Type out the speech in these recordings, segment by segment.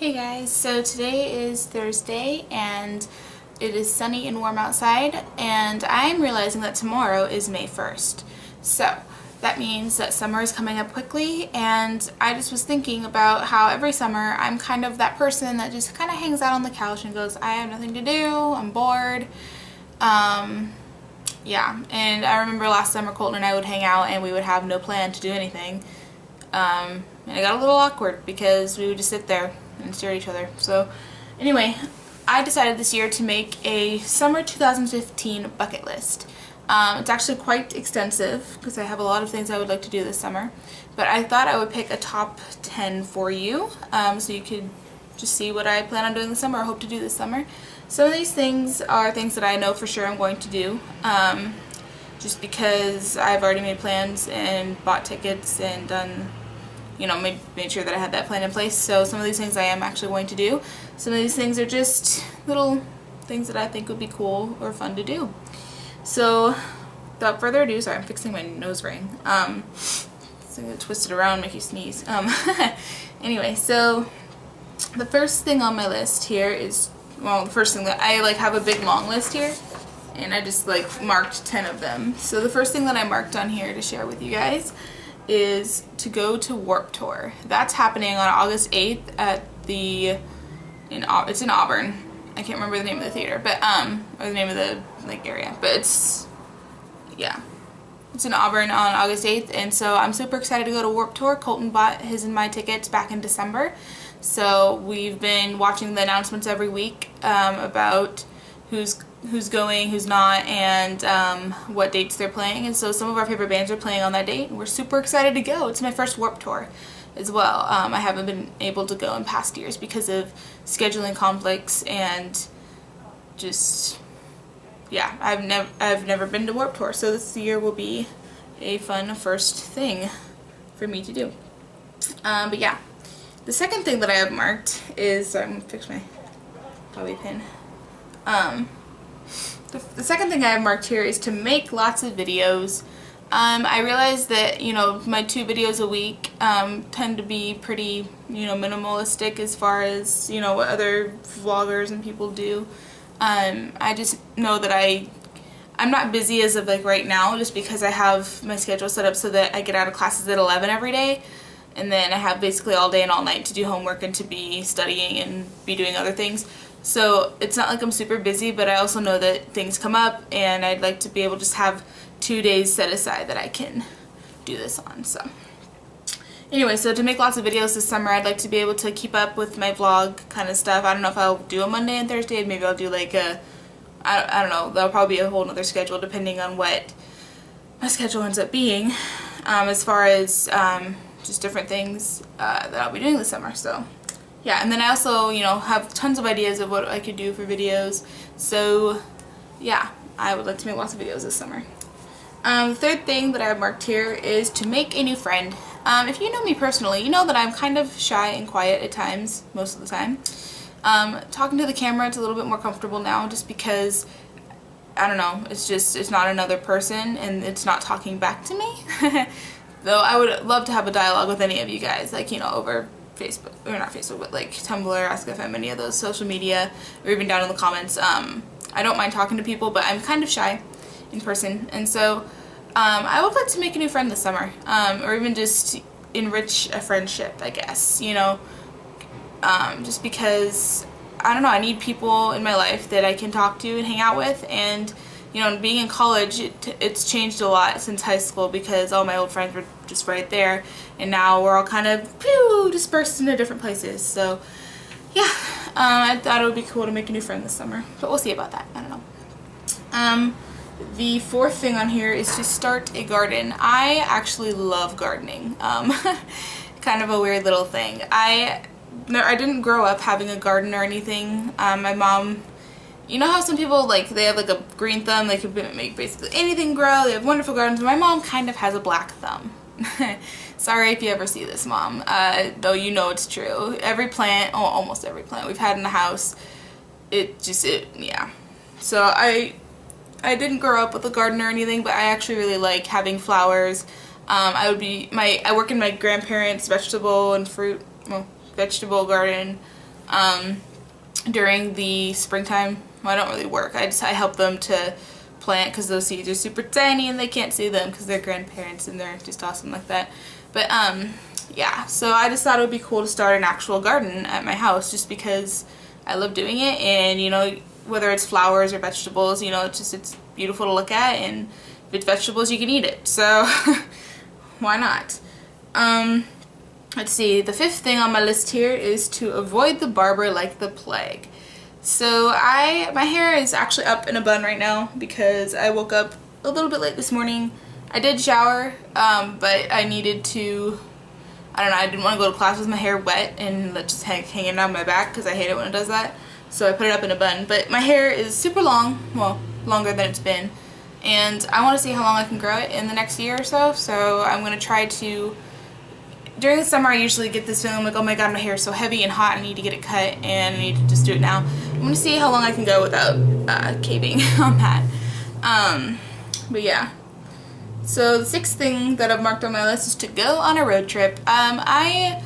Hey guys, so today is Thursday and it is sunny and warm outside, and I'm realizing that tomorrow is May 1st. So that means that summer is coming up quickly, and I just was thinking about how every summer I'm kind of that person that just kind of hangs out on the couch and goes, I have nothing to do, I'm bored. Yeah, and I remember last summer Colton and I would hang out and we would have no plan to do anything. And it got a little awkward because we would just sit there and stare at each other. So anyway, I decided this year to make a summer 2015 bucket list. It's actually quite extensive because I have a lot of things I would like to do this summer, but I thought I would pick a top 10 for you, so you could just see what I plan on doing this summer or hope to do this summer. Some of these things are things that I know for sure I'm going to do, just because I've already made plans and bought tickets and done, you know, made sure that I had that plan in place. So some of these things I am actually going to do. Some of these things are just little things that I think would be cool or fun to do. So without further ado, sorry, I'm fixing my nose ring. So I'm gonna twist it around, make you sneeze. Anyway, so the first thing on my list here is, well, the first thing that I have a big long list here, and I just marked 10 of them. So the first thing that I marked on here to share with you guys is to go to Warped Tour. That's happening on August 8th at it's in Auburn. I can't remember the name of the theater, but or the name of the area, but it's in Auburn on August 8th, and so I'm super excited to go to Warped Tour. Colton bought his and my tickets back in December, so we've been watching the announcements every week about who's going, who's not, and what dates they're playing. And so some of our favorite bands are playing on that date, and we're super excited to go. It's my first Warped Tour as well. I haven't been able to go in past years because of scheduling conflicts and just, yeah, I've never been to Warped Tour, so this year will be a fun first thing for me to do. But yeah, the second thing that I have marked is, I'm gonna fix my bobby pin. The second thing I have marked here is to make lots of videos. I realize that, you know, my 2 videos a week tend to be pretty, you know, minimalistic as far as, you know, what other vloggers and people do. I just know that I'm not busy as of right now, just because I have my schedule set up so that I get out of classes at 11 every day, and then I have basically all day and all night to do homework and to be studying and be doing other things. So it's not like I'm super busy, but I also know that things come up, and I'd like to be able to just have 2 days set aside that I can do this on. So anyway, so to make lots of videos this summer, I'd like to be able to keep up with my vlog kind of stuff. I don't know if I'll do a Monday and Thursday. Maybe I'll do I don't know, that'll probably be a whole nother schedule depending on what my schedule ends up being, as far as just different things that I'll be doing this summer. So yeah, and then I also, you know, have tons of ideas of what I could do for videos. So yeah, I would like to make lots of videos this summer. The third thing that I have marked here is to make a new friend. If you know me personally, you know that I'm kind of shy and quiet at times, most of the time. Talking to the camera, it's a little bit more comfortable now, just because, I don't know, it's not another person and it's not talking back to me. Though I would love to have a dialogue with any of you guys, you know, over Facebook, or not Facebook, but Tumblr, AskFM, any of those social media, or even down in the comments. I don't mind talking to people, but I'm kind of shy in person, and so I would like to make a new friend this summer, or even just enrich a friendship, I guess, you know, just because, I don't know, I need people in my life that I can talk to and hang out with. And you know, being in college, it's changed a lot since high school, because all my old friends were just right there, and now we're all kind of dispersed into different places. So yeah, I thought it would be cool to make a new friend this summer, but we'll see about that. I don't know. The fourth thing on here is to start a garden. I actually love gardening. Kind of a weird little thing. I didn't grow up having a garden or anything. My mom, you know how some people, they have a green thumb, they can make basically anything grow, they have wonderful gardens. My mom kind of has a black thumb. Sorry if you ever see this, Mom, though you know it's true. Every plant, almost every plant we've had in the house, yeah. So I didn't grow up with a garden or anything, but I actually really like having flowers. I work in my grandparents' vegetable and fruit, vegetable garden. during the springtime. Well, I don't really work. I help them to plant because those seeds are super tiny and they can't see them because they're grandparents and they're just awesome like that. But yeah, so I just thought it would be cool to start an actual garden at my house just because I love doing it, and you know, whether it's flowers or vegetables, you know, it's beautiful to look at, and if it's vegetables you can eat it, so why not? Let's see, the 5th thing on my list here is to avoid the barber like the plague. So my hair is actually up in a bun right now because I woke up a little bit late this morning. I did shower, but I needed to, I don't know, I didn't want to go to class with my hair wet and just hanging down my back because I hate it when it does that. So I put it up in a bun. But my hair is super long, well, longer than it's been. And I want to see how long I can grow it in the next year or so. So I'm going to try to, during the summer I usually get this feeling like, oh my god, my hair is so heavy and hot, I need to get it cut and I need to just do it now. I'm going to see how long I can go without caving on that. But yeah. So the 6th thing that I've marked on my list is to go on a road trip. I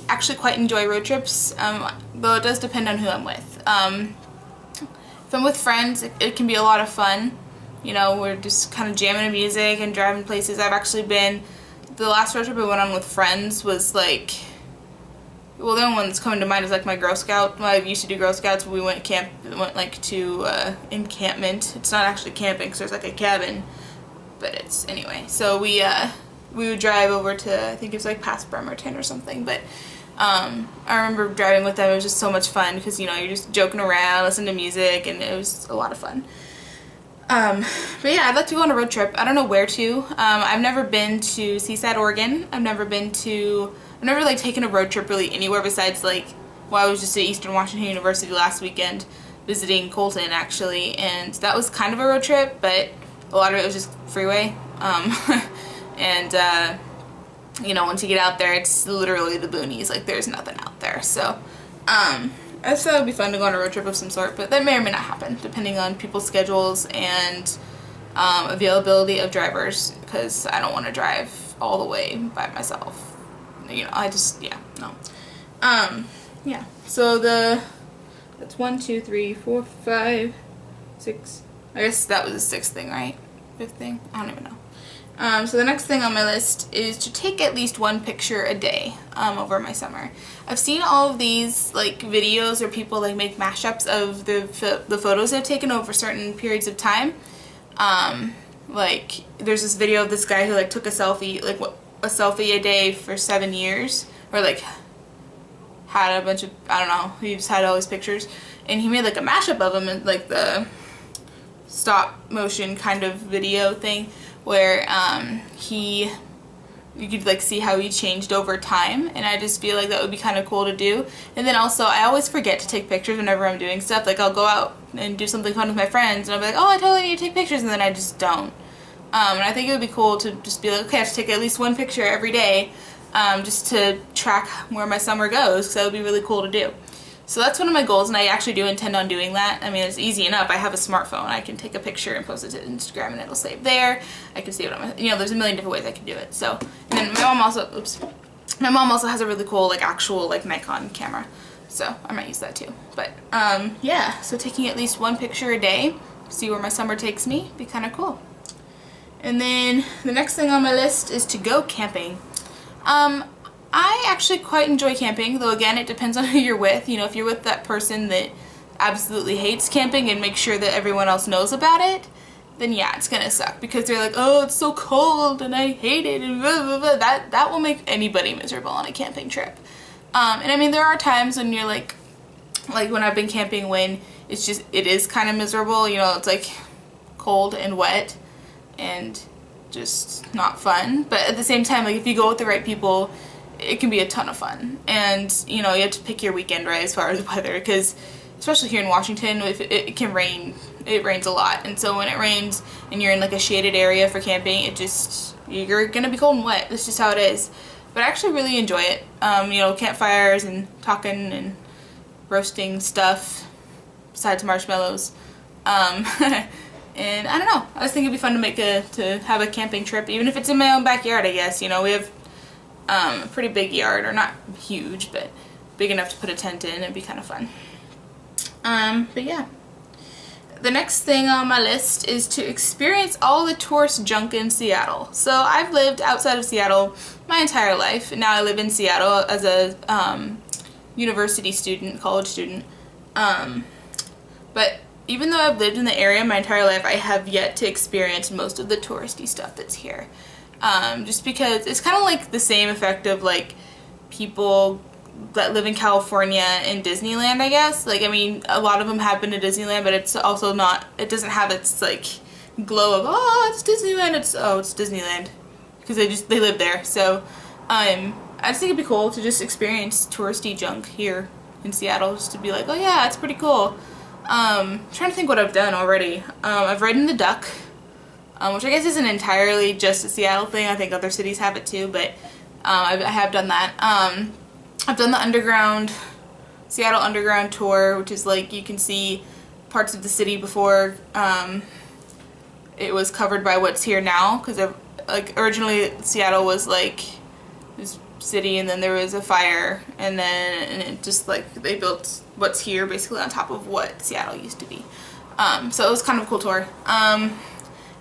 actually quite enjoy road trips, though it does depend on who I'm with. If I'm with friends, it can be a lot of fun. You know, we're just kind of jamming to music and driving places. I've actually been, the last road trip I went on with friends was like, well, the only one that's coming to mind is like my Girl Scout. Well, I used to do Girl Scouts, but we went like to encampment. It's not actually camping because there's like a cabin, but it's, anyway. So we would drive over to, I think it was like past Bremerton or something, but I remember driving with them. It was just so much fun because, you know, you're just joking around, listening to music, and it was a lot of fun. But yeah, I'd like to go on a road trip. I don't know where to. I've never been to Seaside, Oregon. I've never like taken a road trip really anywhere besides like, well, I was just at Eastern Washington University last weekend visiting Colton actually, and that was kind of a road trip, but a lot of it was just freeway. And you know, once you get out there, it's literally the boonies. Like, there's nothing out there. So I just thought it would be fun to go on a road trip of some sort, but that may or may not happen depending on people's schedules and availability of drivers, because I don't want to drive all the way by myself. You know, I just, yeah, no. Yeah, so that's 1, 2, 3, 4, 5, 6. I guess that was the 6th thing, right? 5th thing? I don't even know. So the next thing on my list is to take at least 1 picture a day over my summer. I've seen all of these like videos where people like make mashups of the photos they've taken over certain periods of time. Like there's this video of this guy who like took a selfie, like a selfie a day for 7 years, or like had a bunch of, I don't know, he just had all these pictures, and he made like a mashup of them in like the stop motion kind of video thing where you could like see how he changed over time, and I just feel like that would be kind of cool to do. And then also, I always forget to take pictures whenever I'm doing stuff. Like I'll go out and do something fun with my friends and I'll be like, oh, I totally need to take pictures, and then I just don't. And I think it would be cool to just be like, okay, I have to take at least 1 picture every day, just to track where my summer goes, because that would be really cool to do. So that's one of my goals, and I actually do intend on doing that. I mean, it's easy enough. I have a smartphone. I can take a picture and post it to Instagram, and it'll save there. I can save it on my, you know, there's a million different ways I can do it. So, and then my mom also has a really cool, like, actual, like, Nikon camera. So I might use that too. But, yeah, so taking at least 1 picture a day, see where my summer takes me, be kind of cool. And then the next thing on my list is to go camping. I actually quite enjoy camping, though again, it depends on who you're with. You know, if you're with that person that absolutely hates camping and makes sure that everyone else knows about it, then yeah, it's gonna suck, because they're like, oh, it's so cold and I hate it, and blah, blah, blah. That will make anybody miserable on a camping trip. And I mean, there are times when you're like when I've been camping when it is kind of miserable, you know, it's like cold and wet and just not fun. But at the same time, like if you go with the right people, it can be a ton of fun. And you know, you have to pick your weekend right as far as weather, because especially here in Washington, if it can rain, it rains a lot, and so when it rains and you're in like a shaded area for camping, you're gonna be cold and wet. That's just how it is. But I actually really enjoy it. You know, campfires and talking and roasting stuff besides marshmallows. And I don't know, I just think it'd be fun to have a camping trip, even if it's in my own backyard, I guess. You know, we have a pretty big yard, or not huge, but big enough to put a tent in. It'd be kind of fun. But yeah. The next thing on my list is to experience all the tourist junk in Seattle. So I've lived outside of Seattle my entire life. Now I live in Seattle as a university student, college student. But even though I've lived in the area my entire life, I have yet to experience most of the touristy stuff that's here. Just because it's kind of like the same effect of like people that live in California and Disneyland, I guess. Like, I mean, a lot of them have been to Disneyland, but it's also not, it doesn't have its like glow of, oh, it's Disneyland, it's Disneyland, because they live there. So I just think it'd be cool to just experience touristy junk here in Seattle, just to be like, oh yeah, it's pretty cool. I'm trying to think what I've done already. I've ridden the duck, which I guess isn't entirely just a Seattle thing. I think other cities have it too, but I have done that. I've done the Seattle Underground tour, which is like you can see parts of the city before it was covered by what's here now, because like originally Seattle was like this city, and then there was a fire, and it just like they built what's here basically on top of what Seattle used to be. So it was kind of a cool tour. I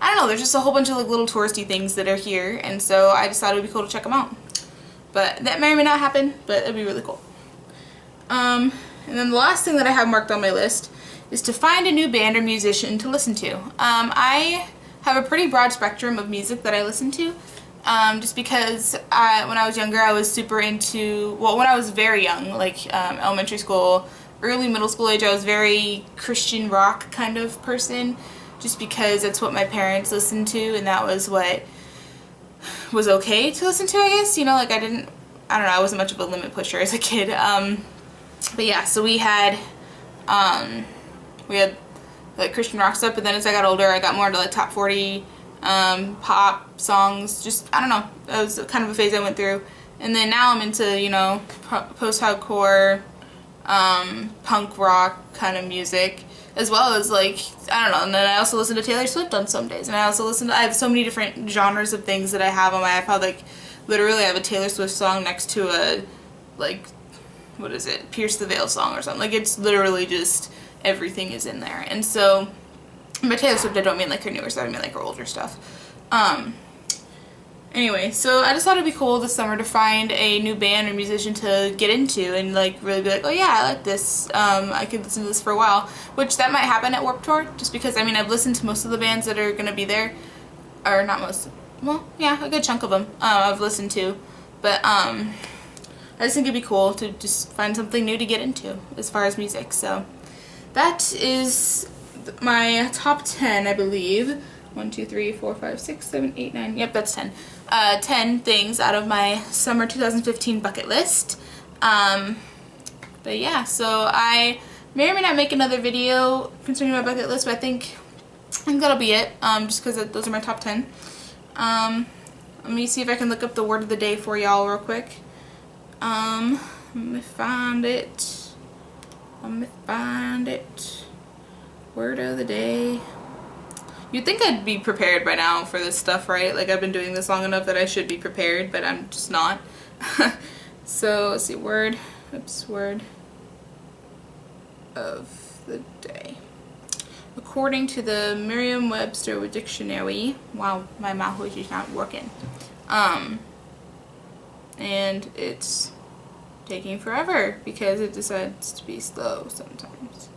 don't know, there's just a whole bunch of like little touristy things that are here, and so I just thought it would be cool to check them out. But that may or may not happen, but it'd be really cool. And then the last thing that I have marked on my list is to find a new band or musician to listen to. I have a pretty broad spectrum of music that I listen to, just because when I was younger I was super into, well, when I was very young, like elementary school, early middle school age, I was very Christian rock kind of person, just because that's what my parents listened to, and that was what was okay to listen to, I guess. You know, like I don't know, I wasn't much of a limit pusher as a kid. But yeah, so we had like Christian rock stuff, but then as I got older I got more into like top 40 pop songs. Just, I don't know, that was kind of a phase I went through. And then now I'm into, you know, post-hardcore, punk rock kind of music, as well as like, I don't know, and then I also listen to Taylor Swift on some days, and I also I have so many different genres of things that I have on my iPod. Like literally I have a Taylor Swift song next to a, like, what is it, Pierce the Veil song or something. Like it's literally just everything is in there. And so by Taylor Swift I don't mean like her newer stuff, I mean like her older stuff. Anyway, so I just thought it'd be cool this summer to find a new band or musician to get into and like really be like, oh yeah, I like this, I could listen to this for a while, which that might happen at Warped Tour, just because, I mean, I've listened to most of the bands that are going to be there, or not most, well, yeah, a good chunk of them I've listened to, but I just think it'd be cool to just find something new to get into as far as music. So that is my top 10, I believe. 1, 2, 3, 4, 5, 6, 7, 8, 9. Yep, that's 10. 10 things out of my summer 2015 bucket list. But yeah, so I may or may not make another video concerning my bucket list, but I think that'll be it. Just because those are my top 10. Let me see if I can look up the word of the day for y'all real quick. Let me find it. Word of the day. You'd think I'd be prepared by now for this stuff, right? Like, I've been doing this long enough that I should be prepared, but I'm just not. So, let's see, word of the day. According to the Merriam-Webster dictionary, wow, my mouth was just not working. And it's taking forever because it decides to be slow sometimes.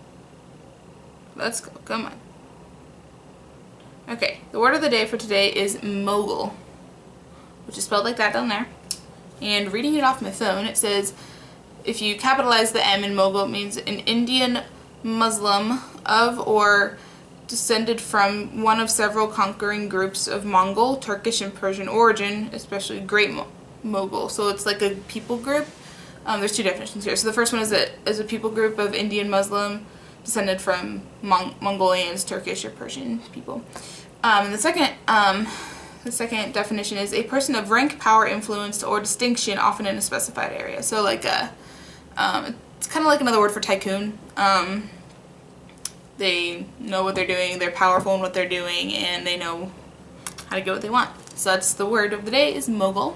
Let's go, come on. Okay, the word of the day for today is mogul, which is spelled like that down there. And reading it off my phone, it says, if you capitalize the M in mogul, it means an Indian Muslim of or descended from one of several conquering groups of Mongol, Turkish, and Persian origin, especially Great Mogul. So it's like a people group. There's two definitions here. So the first one is that as a people group of Indian Muslim descended from Mongolians, Turkish, or Persian people. And the second definition is a person of rank, power, influence, or distinction, often in a specified area. So like it's kind of like another word for tycoon. They know what they're doing, they're powerful in what they're doing, and they know how to get what they want. So that's the word of the day, is mogul.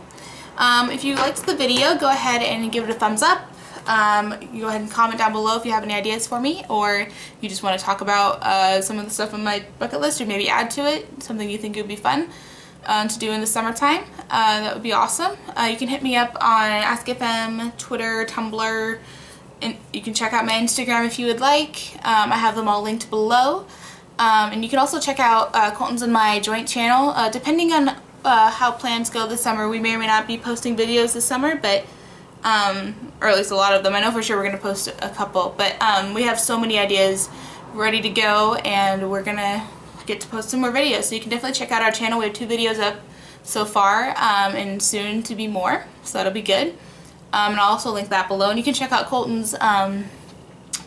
If you liked the video, go ahead and give it a thumbs up. You go ahead and comment down below if you have any ideas for me, or you just want to talk about some of the stuff on my bucket list, or maybe add to it, something you think would be fun to do in the summertime. That would be awesome. You can hit me up on AskFM, Twitter, Tumblr, and you can check out my Instagram if you would like. I have them all linked below. And you can also check out Colton's and my joint channel. Depending on how plans go this summer, we may or may not be posting videos this summer, but or at least a lot of them. I know for sure we're going to post a couple, but we have so many ideas ready to go, and we're going to get to post some more videos. So you can definitely check out our channel. We have 2 videos up so far, and soon to be more, so that'll be good. And I'll also link that below, and you can check out Colton's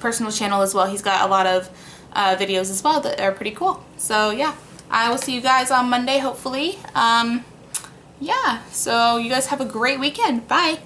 personal channel as well. He's got a lot of videos as well that are pretty cool. So yeah, I will see you guys on Monday, hopefully. Yeah, so you guys have a great weekend. Bye!